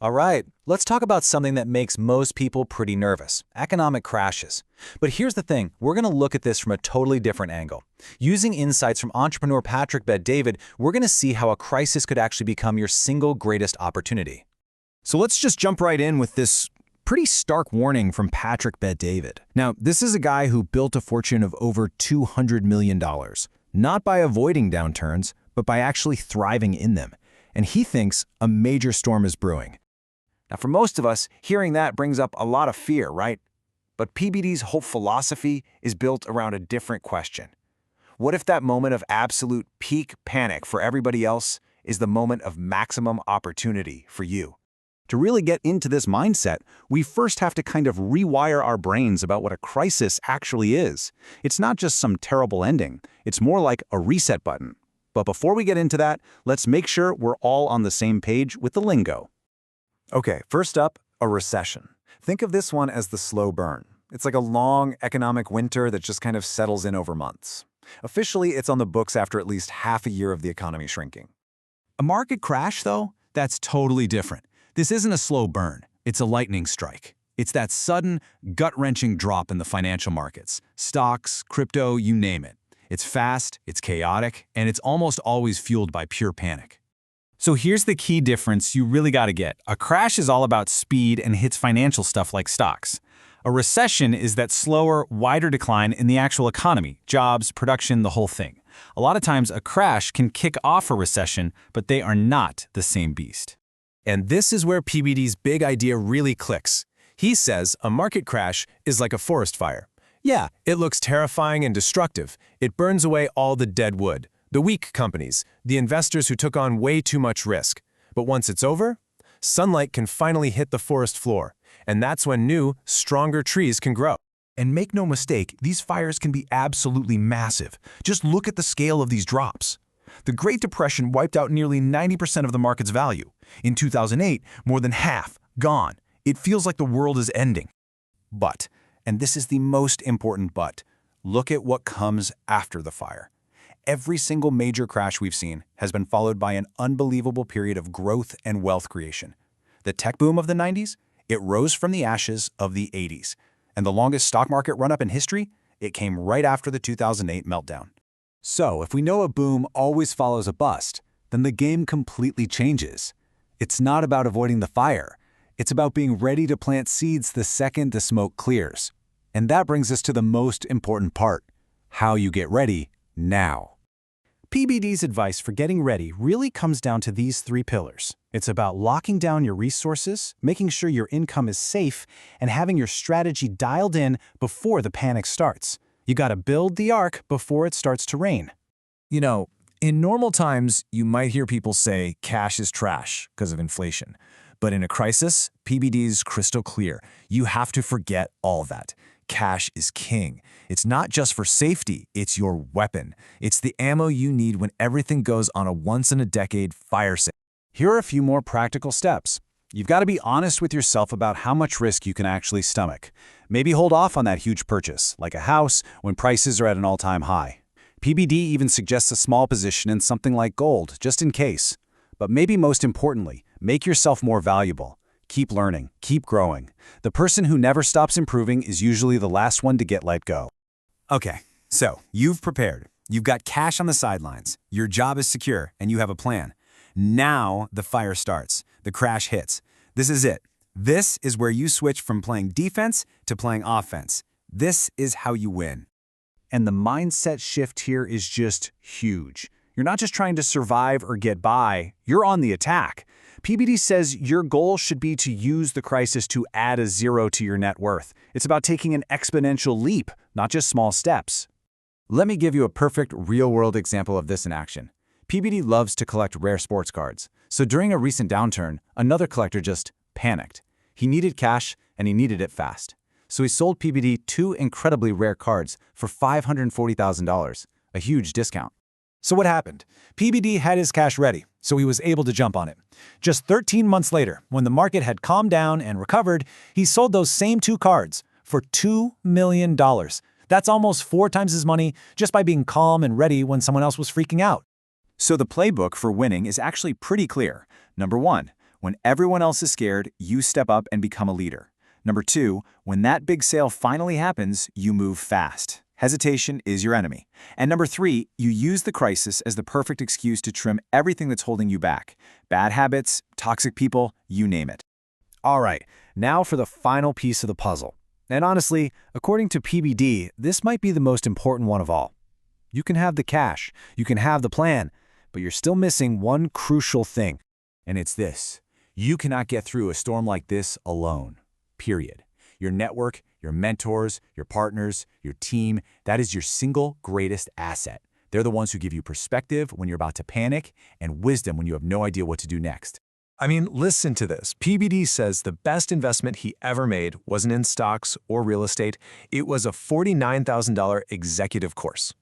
All right, let's talk about something that makes most people pretty nervous, economic crashes. But here's the thing, we're going to look at this from a totally different angle. Using insights from entrepreneur Patrick Bet-David, we're going to see how a crisis could actually become your single greatest opportunity. So let's just jump right in with this pretty stark warning from Patrick Bet-David. Now, this is a guy who built a fortune of over $200 million, not by avoiding downturns, but by actually thriving in them. And he thinks a major storm is brewing. Now, for most of us, hearing that brings up a lot of fear, right? But PBD's whole philosophy is built around a different question. What if that moment of absolute peak panic for everybody else is the moment of maximum opportunity for you? To really get into this mindset, we first have to kind of rewire our brains about what a crisis actually is. It's not just some terrible ending, it's more like a reset button. But before we get into that, let's make sure we're all on the same page with the lingo. Okay, first up, a recession. Think of this one as the slow burn. It's like a long economic winter that just kind of settles in over months. Officially, it's on the books after at least half a year of the economy shrinking. A market crash, though, that's totally different. This isn't a slow burn, it's a lightning strike. It's that sudden, gut-wrenching drop in the financial markets. Stocks, crypto, you name it. It's fast, it's chaotic, and it's almost always fueled by pure panic. So here's the key difference you really got to get. A crash is all about speed and hits financial stuff like stocks. A recession is that slower, wider decline in the actual economy, jobs, production, the whole thing. A lot of times a crash can kick off a recession, but they are not the same beast. And this is where PBD's big idea really clicks. He says a market crash is like a forest fire. Yeah, it looks terrifying and destructive. It burns away all the dead wood, the weak companies, the investors who took on way too much risk. But once it's over, sunlight can finally hit the forest floor, and that's when new, stronger trees can grow. And make no mistake, these fires can be absolutely massive. Just look at the scale of these drops. The Great Depression wiped out nearly 90% of the market's value. In 2008, more than half, gone. It feels like the world is ending. But, and this is the most important but, look at what comes after the fire. Every single major crash we've seen has been followed by an unbelievable period of growth and wealth creation. The tech boom of the 90s, it rose from the ashes of the 80s. And the longest stock market run-up in history, it came right after the 2008 meltdown. So, if we know a boom always follows a bust, then the game completely changes. It's not about avoiding the fire. It's about being ready to plant seeds the second the smoke clears. And that brings us to the most important part, how you get ready now. PBD's advice for getting ready really comes down to these three pillars. It's about locking down your resources, making sure your income is safe, and having your strategy dialed in before the panic starts. You gotta build the ark before it starts to rain. You know, in normal times, you might hear people say cash is trash because of inflation. But in a crisis, PBD's crystal clear. You have to forget all that. Cash is king. It's not just for safety, it's your weapon. It's the ammo you need when everything goes on a once-in-a-decade fire sale. Here are a few more practical steps. You've got to be honest with yourself about how much risk you can actually stomach. Maybe hold off on that huge purchase, like a house, when prices are at an all-time high. PBD even suggests a small position in something like gold, just in case. But maybe most importantly, make yourself more valuable. Keep learning, keep growing. The person who never stops improving is usually the last one to get let go. Okay, so you've prepared. You've got cash on the sidelines. Your job is secure, and you have a plan. Now the fire starts. The crash hits. This is it. This is where you switch from playing defense to playing offense. This is how you win. And the mindset shift here is just huge. You're not just trying to survive or get by, you're on the attack. PBD says your goal should be to use the crisis to add a zero to your net worth. It's about taking an exponential leap, not just small steps. Let me give you a perfect real-world example of this in action. PBD loves to collect rare sports cards. So during a recent downturn, another collector just panicked. He needed cash, and he needed it fast. So he sold PBD 2 incredibly rare cards for $540,000, a huge discount. So what happened? PBD had his cash ready, so he was able to jump on it. Just 13 months later, when the market had calmed down and recovered, he sold those same 2 cards for $2 million. That's almost 4 times his money just by being calm and ready when someone else was freaking out. So the playbook for winning is actually pretty clear. Number 1, When everyone else is scared, you step up and become a leader. Number 2, when that big sale finally happens, you move fast. Hesitation is your enemy. And number 3, you use the crisis as the perfect excuse to trim everything that's holding you back. Bad habits, toxic people, you name it. All right, now for the final piece of the puzzle. And honestly, according to PBD, this might be the most important one of all. You can have the cash, you can have the plan, but you're still missing one crucial thing. And it's this: you cannot get through a storm like this alone. Period. Your network, your mentors, your partners, your team, that is your single greatest asset. They're the ones who give you perspective when you're about to panic and wisdom when you have no idea what to do next. I mean, listen to this. PBD says the best investment he ever made wasn't in stocks or real estate. It was a $49,000 executive course.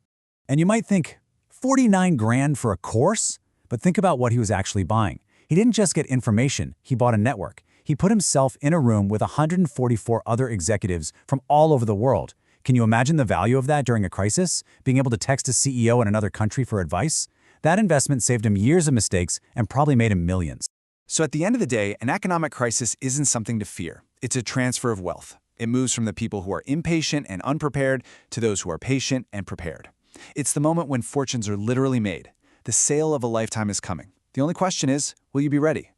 And you might think, 49 grand for a course? But think about what he was actually buying. He didn't just get information, he bought a network. He put himself in a room with 144 other executives from all over the world. Can you imagine the value of that during a crisis? Being able to text a CEO in another country for advice? That investment saved him years of mistakes and probably made him millions. So at the end of the day, an economic crisis isn't something to fear. It's a transfer of wealth. It moves from the people who are impatient and unprepared to those who are patient and prepared. It's the moment when fortunes are literally made. The sale of a lifetime is coming. The only question is, will you be ready?